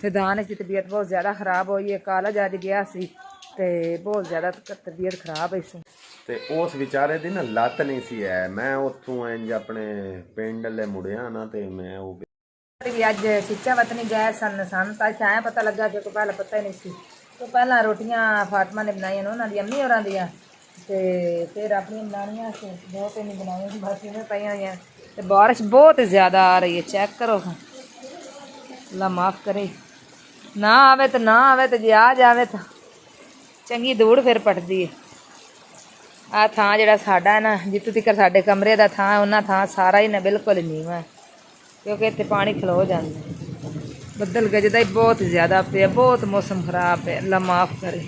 ਤੇ ਦਾਨਿਸ਼ ਦੀ ਤਬੀਅਤ ਬਹੁਤ ਜ਼ਿਆਦਾ ਖਰਾਬ ਹੋਈ ਹੈ। ਕਾਲਜ ਅੱਜ ਗਿਆ ਸੀ ਤੇ ਬਹੁਤ ਜ਼ਿਆਦਾ ਤਬੀਅਤ ਖਰਾਬ ਹੈ ਸੀ ਤੇ ਉਸ ਵਿਚਾਰੇ ਦੀ ਨਾ ਲੱਤ ਨਹੀਂ ਸੀ ਹੈ। ਮੈਂ ਉੱਥੋਂ ਇੰਜ ਆਪਣੇ ਪਿੰਡ ਲੈ ਮੁੜਿਆ ਨਾ ਤੇ ਮੈਂ ਉਹ ਵੀ ਅੱਜ ਸਿੱਚਾ ਵਤਨੀ ਗਏ ਸਨ ਤਾਂ ਆਇਆ ਪਤਾ ਲੱਗਾ ਕਿ ਕੋਈ ਪਹਿਲਾਂ ਪਤਾ ਹੀ ਨਹੀਂ ਸੀ। ਤੋਂ ਪਹਿਲਾਂ ਰੋਟੀਆਂ ਫਾਤਮਾ ਨੇ ਬਣਾਈਆਂ ਨੇ ਉਹਨਾਂ ਦੀ ਅੰਮੀ ਹੋਰਾਂ ਦੀਆਂ ਤੇ ਫਿਰ ਆਪਣੀਆਂ ਬਣਾਉਣੀਆਂ ਸੀ। ਦੋ ਤਿੰਨ ਬਣਾਈਆਂ ਸੀ ਬਸ ਇਵੇਂ ਪਈਆਂ ਹੋਈਆਂ ਤੇ ਬਾਰਿਸ਼ ਬਹੁਤ ਜ਼ਿਆਦਾ ਆ ਰਹੀ ਹੈ। ਚੈੱਕ ਕਰੋ ਅੱਲਾ ਮਾफ़ करे ਨਾ ਆਵੇ ਤੇ ਜੇ ਆ ਜਾਵੇ ਤਾਂ ਚੰਗੀ ਦੂੜ ਫਿਰ ਪਟਦੀ ਹੈ। ਆਹ ਥਾਂ ਜਿਹੜਾ ਸਾਡਾ ਹੈ ਨਾ ਜਿੱਥੋਂ ਤੱਕ ਸਾਡੇ ਕਮਰੇ ਦਾ ਥਾਂ ਉਹਨਾਂ ਥਾਂ ਸਾਰਾ ਹੀ ਨਾ ਬਿਲਕੁਲ ਨੀਵਾਂ ਹੈ ਕਿਉਂਕਿ ਇੱਥੇ ਪਾਣੀ ਖਲੋ ਜਾਂਦਾ। ਬੱਦਲ ਗਜਦਾ ਹੀ ਬਹੁਤ ਜ਼ਿਆਦਾ ਪਿਆ ਬਹੁਤ ਮੌਸਮ ਖਰਾਬ ਹੈ। ਅੱਲਾ ਮਾफ़ करे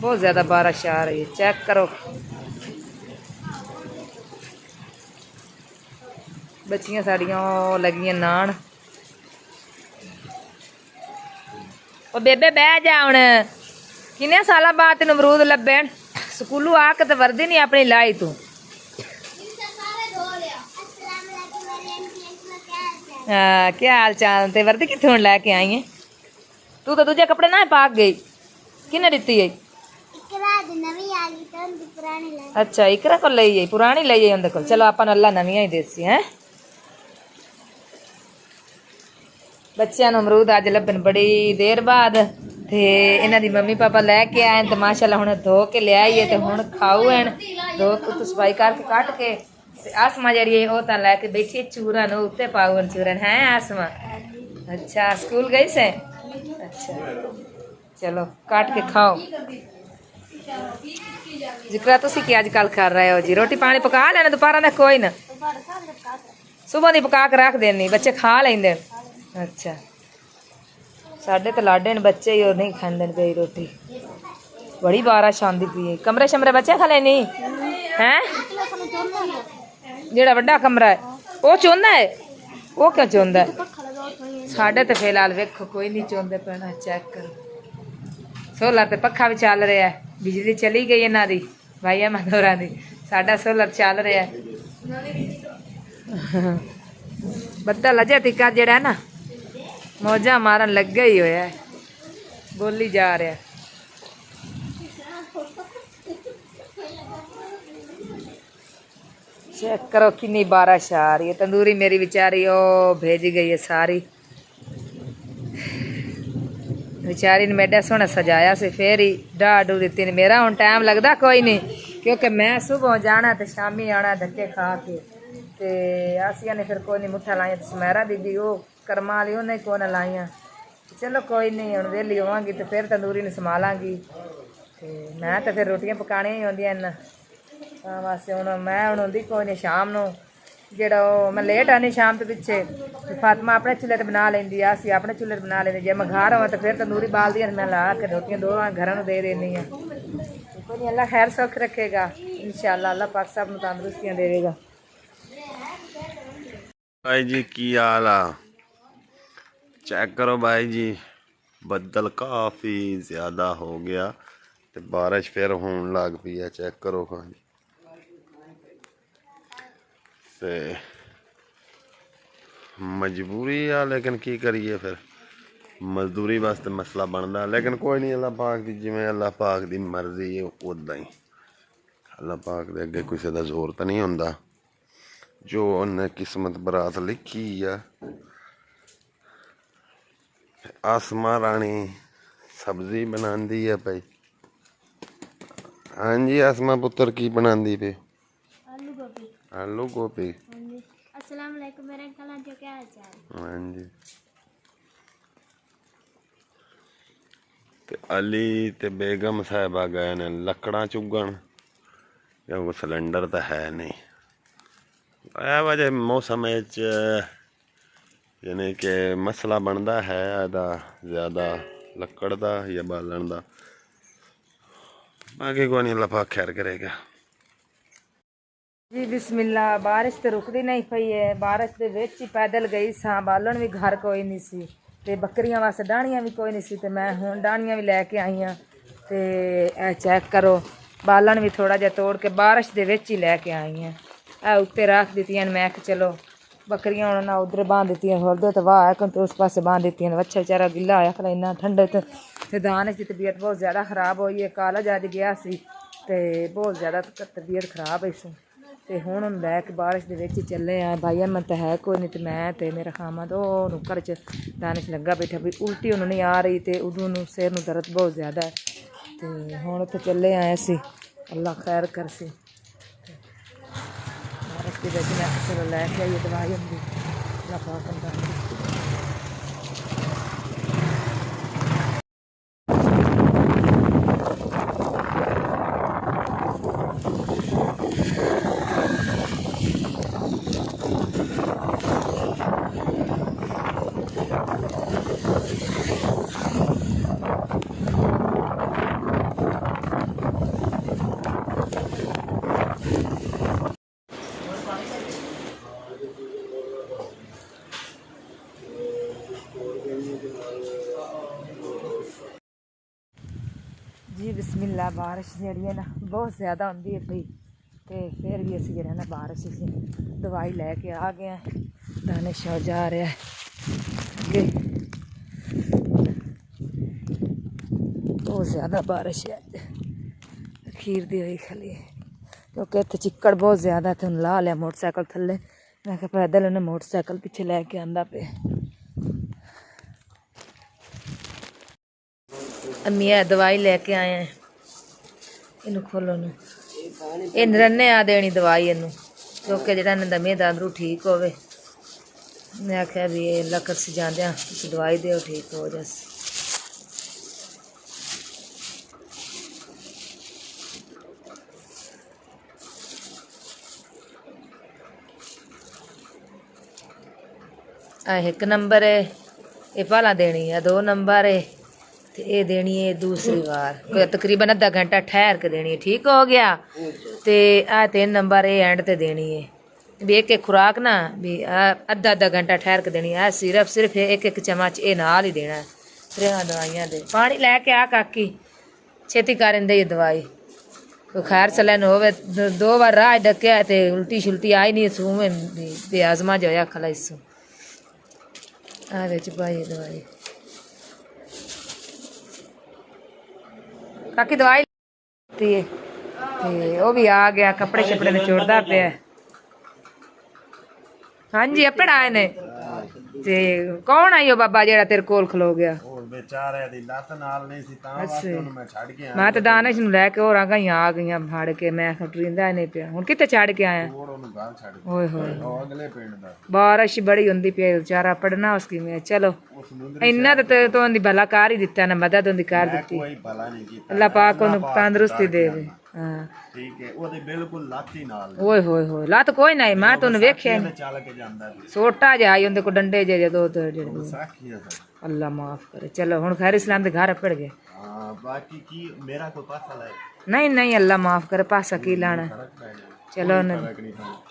बहुत ज़्यादा बारिश आ रही है। चेक करो बच्चियां साड़ियां लगियां नान ओ बेबे बह जा हुण किन्ने साल बाद तेन अमरूद लब्भे स्कूलों आके तो वर्दी नहीं अपनी लाई तू क्या हाल चाल ते वर्दी कित्थों लैके आई है तू तो दूजे कपड़े ना पा गई किन्ने दित्ती है अच्छा इकरा को ले पुरानी ले उनके को चलो अपन अल्लाह नवियां ही देसी हैं। बच्चों को अमरूद अज लभन बड़ी देर बाद ते इन्हां दी मम्मी पापा लैके आए तो माशाल्लाह हुण धो के ले आईए तो हुण खाऊ हैं धो के सफाई करके कट के आसमा जी वो तो लैके बैठी चूरन उत्ते पाऊ चूरन है आसमा। अच्छा स्कूल गई से अच्छा चलो काट के खाओ। जिक्र तुसी की अजकल कर रहे हो जी रोटी पानी पका लेना दोपहर का कोई ना सुबह की पका के रख देनी बच्चे खा लेंगे। अच्छा साढ़े तो लाडे ने बच्चे ही और नहीं खाते पे रोटी बड़ी बारिश आंदी पई कमरे शमरे बच्चे खा लेनी हैं जेड़ा वड्डा कमरा है वो चाहता है वो क्यों चाहता है साढ़े तो फिलहाल वेखो कोई नहीं चाहते पैना। चेक करो सोलर ते पखा भी चल रहा है बिजली चली गई इन्हों की भाई अहमद होरां दी साडा सोलर चल रहा है। बदल अजे तिका जेड़ा ना मौजा मारन लगे ही होया है बोली जा रहा है। चेक करो कितनी बारिश आ रही है तंदूरी मेरी बेचारी ओ भेज गई है सारी बेचारी ने मेडा सोहना सजाया से फिर ही डाह डू दी ने मेरा हुण टाइम लगता कोई नहीं क्योंकि मैं सुबह जाना तो शामी आना धक्के खा के ते आसिया ने फिर कोई नहीं मुठा लाइया सुमेरा दीदी वो कर्मा वाली उन्हें कौन लाइया चलो कोई नहीं हुण वेली होवांगी तो फिर तंदूरी ने संभालांगी ते मैं तो फिर रोटियां पकानियां ही होंदियां इन्ना वास्ते हुण मैं हुण होंदी कोई नहीं शाम नूं जेड़ा मैं लेट आनी शाम तो पिछे फातिमा अपने चूल्हे बना लेंदी असी अपने चूल्हे बना लेंगे जे मैं घर होवां तो फिर तंदूरी बाल दी मैं ला के रोटियां दो घर में दे देनी है। कोई नहीं अल्लाह खैर सौख रखेगा इंशाअल्लाह अल्लाह पाक सब नूं तंदुरुस्तियां देवेगा। भाई जी की हाल आ चेक करो भाई जी बदल काफ़ी ज़्यादा हो गया तो बारिश फिर होने लग पई है। चेक करो हाँ जी ते मजबूरी आ लेकिन की करिए फिर मजदूरी वास्ते मसला बनता लेकिन कोई नहीं अल्लाह पाक की जिमें अल्लाह पाक की मर्जी है उदा ही अल्लाह पाक दे अगे किसी का जोर तो नहीं होंदा जो उन्हें किस्मत बरात लिखी है। आसमा रानी सब्जी बनाती है भाई हाँ जी आसमा पुत्र की बनाती पे आलू गोभी अस्सलाम वालेकुम मेरे अंकल आंटी क्या हाल चाल हाँ जी ते अली ते बेगम साहिबा गए ने लकड़ा चुगन क्योंकि सिलेंडर तो है नहीं यह वजह मौसम यानी कि मसला बनता है ज़्यादा लकड़ का या बालन का बाकी कोई नहीं अल्लाह खैर करेगा जी बिस्मिल्लाह बारिश तो रुकती नहीं पई है बारिश के विच ही पैदल गई सा बालन भी घर कोई नहीं सी ते बकरियां वास्ते डाणियां भी कोई नहीं सी ते मैं हुण डाणियां भी लैके आई हाँ ते चेक करो बालन भी थोड़ा जिहा तोड़ के बारिश के विच ही लैके आई हाँ उत्ते रख दित्तियां मैं कि चलो बकरियां उन्होंने उधर बांध दी होर तो वाह है तो उस पासे बांध दी बच्चा बेचारा गिला होया खड़ा इन्ना ठंडे ते दानिश की तबीयत बहुत ज़्यादा खराब हुई है कालज अज गया सी ते बहुत ज़्यादा तबीयत खराब है इसू ते हुण लैके बारिश दे विच चले आ भाई अमन तो है कोई नहीं तो मैं ते मेरा खामा तो घर च दानिश लगा बैठा भी उल्टी उन्होंने नहीं आ रही तो उदों सिर में दर्द बहुत ज़्यादा है तो हुण उत्थे चले आए सी अल्लाह खैर कर सी बारिश के विच मैं चलो लैके आइए दवाई होंगी अल्लाह पाक तंदुरुस्ती जी बिस्मिल्लाह बारिश जी है ना बहुत ज़्यादा होंगी है पई तो फिर भी असी जो ना बारिश दवाई लैके आ गए हैं दानिश जा रहा है अगे बहुत ज़्यादा बारिश है अखीर दी हुई खाली क्योंकि इतने चिक्कड़ बहुत ज़्यादा थे ला लिया मोटरसाइकिल थले मैं क्या पैदल उन्हें मोटरसाइकिल पिछे लैके आंदा पे अम्मी है दवाई लैके आए हैं इनू खोलो नू ये नरन्ने आ देनी दवाई इनू क्योंकि जो इन्हों मेद अंदरू ठीक होवे मैं आख्या भी ये अल्लाह कर जाद्या तुम दवाई दो ठीक हो जस एक नंबर है ये पहला देनी है 2 नंबर है तो ये देनी है दूसरी बार कोई तकरीबन अद्धा घंटा ठहर के देनी है ठीक हो गया तो आ 3 नंबर ये एंड ते देनी है भी एक एक खुराक ना भी अद्धा अद्धा घंटा ठहर के देनी है सिर्फ एक एक चम्मच ये नाल ही देना है 3 दवाइयां दे पानी लैके आ काकी छेती कर दे दवाई कोई खैर चलन होवे 2 बार राह डकया तो उल्टी शुल्टी आई नहीं सूह में बेआजमा जो होया खला इसू आ भाई दवाई काकी दवाई ली है वो भी आ गया कपड़े शपड़े निचोड़दा पे हाँ जी अपड़ आए ने ते कौन आई हो बाबा जेड़ा तेरे कोल खलो गया बेचारे दी लत नाल नहीं सी तां वास्ते ओनु मैं छड़ के आया मैं तो दानिश नु लेके और आगा ही आ गईयां फाड़ के मैं टरिंदा नहीं पिया हुन किते छड़ के आया ओनु घर छड़ के ओए होए अगले पिंड दा बारिश बड़ी हुंदी पई बेचारा पढ़ना उसकी में चलो इन्ना तो ओंदी भला कर ही दिता ना मदद ओंदी कर दित्ती कोई भला नहीं कीता अल्लाह पाक ओनु तंदुरुस्ती देवे हां ठीक है ओदे बिल्कुल लत ही नाल ओए होए होए लत कोई नहीं मैं तो वेख्या चल के जांदा सोटा जा आई उनदे को डंडे जे दो साखी है अल्लाह माफ करे चलो हुन खैर इस्लाम दे घर पड़ गए हां बाकी की मेरा कोई पासा लाए नहीं नहीं अल्लाह माफ करे पासा की लाना चलो न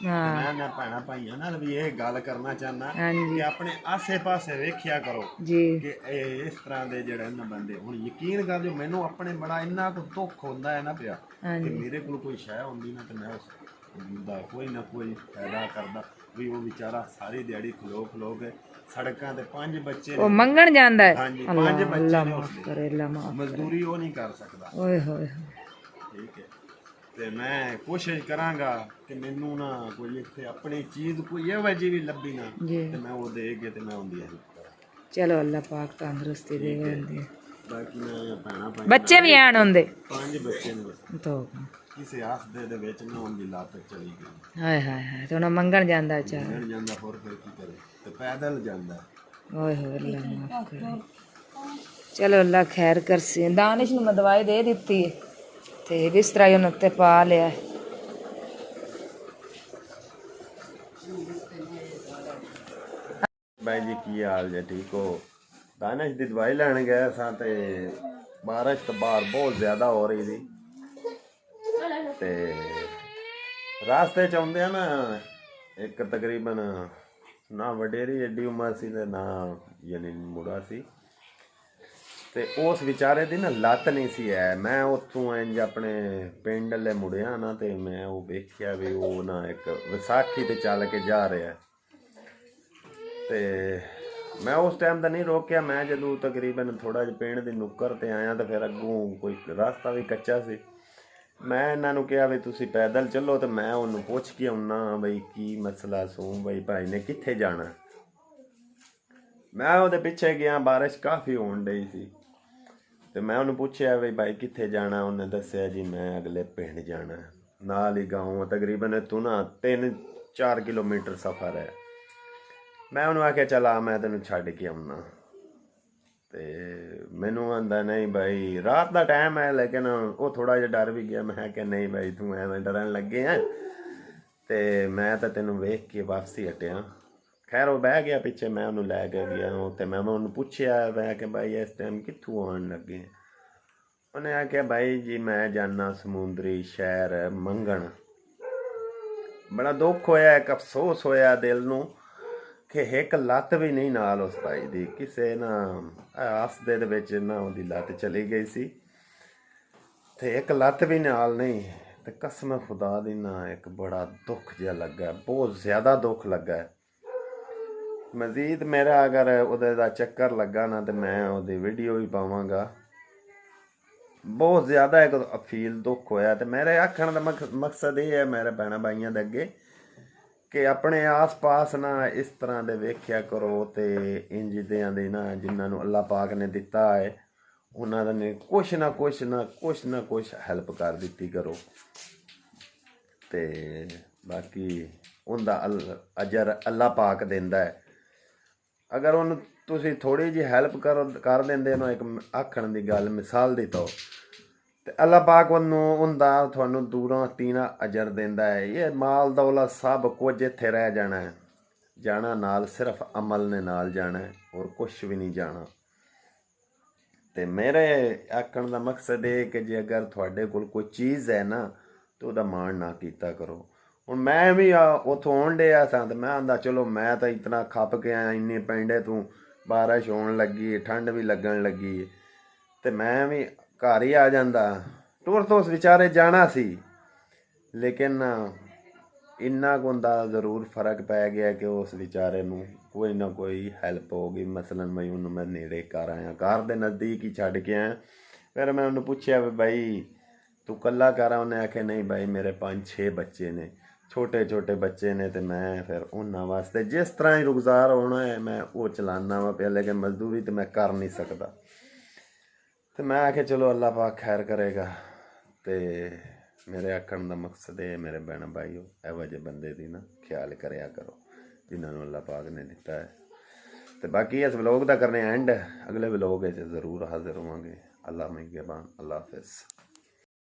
हाँ मैं भैणा भाइयों नाल भी ये गल करना चाहना कि अपने आसे पासे वेखिया करो जी कि इस तरह दे जेड़े न बंदे हुन यकीन कर जो मैनू अपने बड़ा इन्ना को दुख होंदा है ना पिया कि मेरे कोल कोई शय होंदी ना ते मैं उस दा कोई ना कोई फायदा करदा भी वो बेचारा सारी दिहाड़ी खलो के सड़कों ते 5 बच्चे वो मंगण जांदा है हाँ जी 5 बच्चे अल्लाह माफ करे अल्लाह माफ मजदूरी वो नहीं कर सकदा ओए होए ठीक है ते मैं कोशिश करांगा कि मैनू ना कोई इत्थे अपनी चीज़ कोई एहो जी भी लब्भी ना ते मैं वो दे के ते मैं उंदी हेल्प करां चलो अल्लाह पाक तंदुरुस्ती देवे उंदी बाकी मैं भैणा भाई बच्चे भी आण हुंदे 5 बच्चे ने तो किसी आसदे दे विच ना उंदी लात चली गई हाय हाय हाय तो ना मंगण जांदा बेचारा मिल जांदा होर फिर की करे ते पैदल जांदा ओए होए अल्लाह माफ करे चलो अल्लाह खैर करसी दानिश नु मैं दवाई दे दित्ती है ते बिस्तरा उन्हें उत्ते पा लिया भाई जी की हाल जे ठीक हो दानिश दी दवाई लैन गए सा ते बारिश तो बाहर बहुत ज्यादा हो रही थी ते रास्ते च आउंदे ना एक तकरीबन ना वडेरी एडी उमर सी ते ना यानी मुड़ा सी ते उस बेचारे दी ना लत नहीं सी है मैं उत्थों इंज अपने पिंड ले मुड़िया ना ते मैं वो वेख्या भी वो ना एक विसाखी ते चल के जा रहा है ਤੇ ਮੈਂ ਉਸ ਟਾਈਮ ਤਾਂ ਨਹੀਂ ਰੋਕਿਆ। ਮੈਂ ਜਦੋਂ ਤਕਰੀਬਨ ਥੋੜਾ ਜਿਹਾ ਪਿੰਡ ਦੀ ਨੁੱਕਰ ਤੇ ਆਇਆ ਤਾਂ ਫਿਰ ਅੱਗੋਂ ਕੋਈ ਰਸਤਾ ਵੀ ਕੱਚਾ ਸੀ। ਮੈਂ ਇਹਨਾਂ ਨੂੰ ਕਿਹਾ ਵੀ ਤੁਸੀਂ ਪੈਦਲ ਚੱਲੋ ਤੇ ਮੈਂ ਉਹਨੂੰ ਪੁੱਛ ਕੇ ਆਉਣਾ ਬਈ ਕੀ ਮਸਲਾ ਸੂ, ਬਈ ਭਾਈ ਨੇ ਕਿੱਥੇ ਜਾਣਾ। ਮੈਂ ਉਹਦੇ ਪਿੱਛੇ ਗਿਆ, ਬਾਰਿਸ਼ ਕਾਫੀ ਹੋਣ ਡਈ ਸੀ ਤੇ ਮੈਂ ਉਹਨੂੰ ਪੁੱਛਿਆ ਵੀ ਭਾਈ ਕਿੱਥੇ ਜਾਣਾ। ਉਹਨੇ ਦੱਸਿਆ ਜੀ ਮੈਂ ਅਗਲੇ ਪਿੰਡ ਜਾਣਾ, ਨਾਲ ਹੀ ਗਾਉਂ ਤਕਰੀਬਨ ਇੱਥੋਂ ਨਾ 3-4 ਕਿਲੋਮੀਟਰ ਸਫ਼ਰ ਹੈ। ਮੈਂ ਉਹਨੂੰ ਆਖਿਆ ਚੱਲ ਆ ਮੈਂ ਤੈਨੂੰ ਛੱਡ ਕੇ ਆਉਣਾ। ਤੇ ਮੈਨੂੰ ਆਂਦਾ ਨਹੀਂ ਭਾਈ ਰਾਤ ਦਾ ਟਾਈਮ ਹੈ, ਲੇਕਿਨ ਉਹ ਥੋੜਾ ਜਿਹਾ ਡਰ ਵੀ ਗਿਆ। ਮੈਂ ਕਿਹਾ ਨਹੀਂ ਭਾਈ ਤੂੰ ਐਵੇਂ ਡਰਨ ਲੱਗੇ ਆ ਤੇ ਮੈਂ ਤਾਂ ਤੈਨੂੰ ਵੇਖ ਕੇ ਵਾਪਸੀ ਹਟਿਆ। ਖੈਰ ਉਹ ਬਹਿ ਗਿਆ ਪਿੱਛੇ, ਮੈਂ ਉਹਨੂੰ ਲੈ ਕੇ ਗਿਆ ਤੇ ਮੈਂ ਉਹਨੂੰ ਪੁੱਛਿਆ ਮੈਂ ਕਿ ਭਾਈ ਇਸ ਟਾਈਮ ਕਿੱਥੋਂ ਆਉਣ ਲੱਗੇ। ਉਹਨੇ ਆਖਿਆ ਭਾਈ ਜੀ ਮੈਂ ਜਾਣਾ ਸਮੁੰਦਰੀ ਸ਼ਹਿਰ ਮੰਗਣ। ਬੜਾ ਦੁੱਖ ਹੋਇਆ, ਇੱਕ ਅਫਸੋਸ ਹੋਇਆ ਦਿਲ ਨੂੰ ਕਿ ਇੱਕ ਲੱਤ ਵੀ ਨਹੀਂ ਨਾਲ ਉਸ ਭਾਈ ਦੀ। ਕਿਸੇ ਨਾ ਹੱਸਦੇ ਦੇ ਵਿੱਚ ਨਾ ਉਹਦੀ ਲੱਤ ਚਲੀ ਗਈ ਸੀ ਤੇ ਇੱਕ ਲੱਤ ਵੀ ਨਾਲ ਨਹੀਂ। ਤੇ ਕਸਮ ਖੁਦਾ ਦੀ ਨਾ ਇੱਕ ਬੜਾ ਦੁੱਖ ਜਿਹਾ ਲੱਗਾ, ਬਹੁਤ ਜ਼ਿਆਦਾ ਦੁੱਖ ਲੱਗਾ। ਮਜ਼ੀਦ ਮੇਰਾ ਅਗਰ ਉਹਦੇ ਦਾ ਚੱਕਰ ਲੱਗਾ ਨਾ ਤੇ ਮੈਂ ਉਹਦੀ ਵੀਡੀਓ ਵੀ ਪਾਵਾਂਗਾ। ਬਹੁਤ ਜ਼ਿਆਦਾ ਇੱਕ ਫੀਲ ਦੁੱਖ ਹੋਇਆ। ਤੇ ਮੇਰੇ ਆਖਣ ਦਾ ਮਕਸਦ ਇਹ ਹੈ ਮੇਰੇ ਭੈਣਾਂ ਭਾਈਆਂ ਦੇ ਅੱਗੇ ਕਿ ਆਪਣੇ ਆਸ-ਪਾਸ ਨਾ ਇਸ ਤਰ੍ਹਾਂ ਦੇ ਵੇਖਿਆ ਕਰੋ ਤੇ ਇੰਜ ਦਿਆਂ ਦੇ ਨਾ ਜਿਨ੍ਹਾਂ ਨੂੰ ਅੱਲਾਹ ਪਾਕ ਨੇ ਦਿੱਤਾ ਹੈ ਉਹਨਾਂ ਨੇ ਕੁਛ ਨਾ ਕੁਛ ਹੈਲਪ ਕਰ ਦਿੱਤੀ ਕਰੋ। ਤੇ ਬਾਕੀ ਉਹਦਾ ਅਜਰ ਅੱਲਾਹ ਪਾਕ ਦਿੰਦਾ ਹੈ। ਅਗਰ ਉਹਨੂੰ ਤੁਸੀਂ ਥੋੜੀ ਜਿਹੀ ਹੈਲਪ ਕਰ ਦਿੰਦੇ ਹੋ ਇੱਕ ਆਖਣ ਦੀ ਗੱਲ ਮਿਸਾਲ ਦੀ ਤੌਰ ਤੇ ਅੱਲਾਹ ਪਾਕ ਉਹਦਾ ਤੁਹਾਨੂੰ ਦੂਰੋਂ ਤੀਨਾ ਅਜਰ ਦਿੰਦਾ ਹੈ। ਇਹ ਮਾਲ ਦੌਲਤ ਸਭ ਕੁਝ ਇੱਥੇ ਰਹਿ ਜਾਣਾ ਹੈ, ਜਾਣਾ ਨਾਲ ਸਿਰਫ ਅਮਲ ਨੇ ਨਾਲ ਜਾਣਾ ਹੈ, ਹੋਰ ਕੁਛ ਵੀ ਨਹੀਂ ਜਾਣਾ। ਤੇ ਮੇਰੇ ਆਖਣ ਦਾ ਮਕਸਦ ਇਹ ਕਿ ਜੇ ਅਗਰ ਤੁਹਾਡੇ ਕੋਲ ਕੋਈ ਚੀਜ਼ ਹੈ ਨਾ ਤਾਂ ਉਹਦਾ ਮਾਣ ਨਾ ਕੀਤਾ ਕਰੋ। ਹੁਣ ਮੈਂ ਵੀ ਉੱਥੋਂ ਆਉਣ ਡਿਆ ਸਾਂ ਤੇ ਮੈਂ ਆਂਦਾ ਚਲੋ ਮੈਂ ਤਾਂ ਇਤਨਾ ਖੱਪ ਕੇ ਆਇਆ, ਇੰਨੇ ਪੈਂਡੇ ਤੂੰ ਬਾਰਿਸ਼ ਹੋਣ ਲੱਗੀ, ਠੰਡ ਵੀ ਲੱਗਣ ਲੱਗੀ ਤੇ ਮੈਂ ਵੀ ਘਰ ਹੀ ਆ ਜਾਂਦਾ। ਟੂਰ ਤੋਂ ਉਸ ਵਿਚਾਰੇ ਜਾਣਾ ਸੀ, ਲੇਕਿਨ ਇੰਨਾ ਕੁ ਹੁੰਦਾ ਜ਼ਰੂਰ ਫਰਕ ਪੈ ਗਿਆ ਕਿ ਉਸ ਵਿਚਾਰੇ ਨੂੰ ਕੋਈ ਨਾ ਕੋਈ ਹੈਲਪ ਹੋ ਗਈ। ਮਸਲਨ ਮੈਂ ਉਹਨੂੰ ਮੈਂ ਨੇੜੇ ਘਰ ਆਇਆ, ਘਰ ਦੇ ਨਜ਼ਦੀਕ ਹੀ ਛੱਡ ਕੇ ਆਇਆ। ਫਿਰ ਮੈਂ ਉਹਨੂੰ ਪੁੱਛਿਆ ਵੀ ਬਾਈ ਤੂੰ ਇਕੱਲਾ ਘਰ ਆ? ਉਹਨੇ ਆਖਿਆ ਨਹੀਂ ਬਾਈ ਮੇਰੇ 5-6 ਬੱਚੇ ਨੇ, ਛੋਟੇ ਬੱਚੇ ਨੇ ਤੇ ਮੈਂ ਫਿਰ ਉਹਨਾਂ ਵਾਸਤੇ ਜਿਸ ਤਰ੍ਹਾਂ ਹੀ ਰੁਜ਼ਗਾਰ ਹੋਣਾ ਹੈ ਮੈਂ ਉਹ ਚਲਾਨਾ ਵਾ ਪਿਆ, ਲੇਕਿਨ ਮਜ਼ਦੂਰੀ ਤਾਂ ਮੈਂ ਕਰ ਨਹੀਂ ਸਕਦਾ। ਤੇ ਮੈਂ ਆਖਿਆ ਚਲੋ ਅੱਲਾਹ ਪਾਕ ਖੈਰ ਕਰੇਗਾ। ਤੇ ਮੇਰੇ ਆਖਣ ਦਾ ਮਕਸਦ ਇਹ ਮੇਰੇ ਭੈਣ ਭਾਈਓ ਇਹੋ ਜਿਹੇ ਬੰਦੇ ਦੀ ਨਾ ਖਿਆਲ ਕਰਿਆ ਕਰੋ ਜਿਨ੍ਹਾਂ ਨੂੰ ਅੱਲਾਹ ਪਾਕ ਨੇ ਦਿੱਤਾ ਹੈ। ਤੇ ਬਾਕੀ ਇਸ ਵਲੋਗ ਦਾ ਕਰਨੇ ਐਂਡ, ਅਗਲੇ ਵਲੋਗ ਵਿੱਚ ਜ਼ਰੂਰ ਹਾਜ਼ਰ ਹੋਵਾਂਗੇ। ਅੱਲਾਹ ਮਿਹਰਬਾਨ, ਅੱਲਾਹ ਹਾਫਿਜ਼।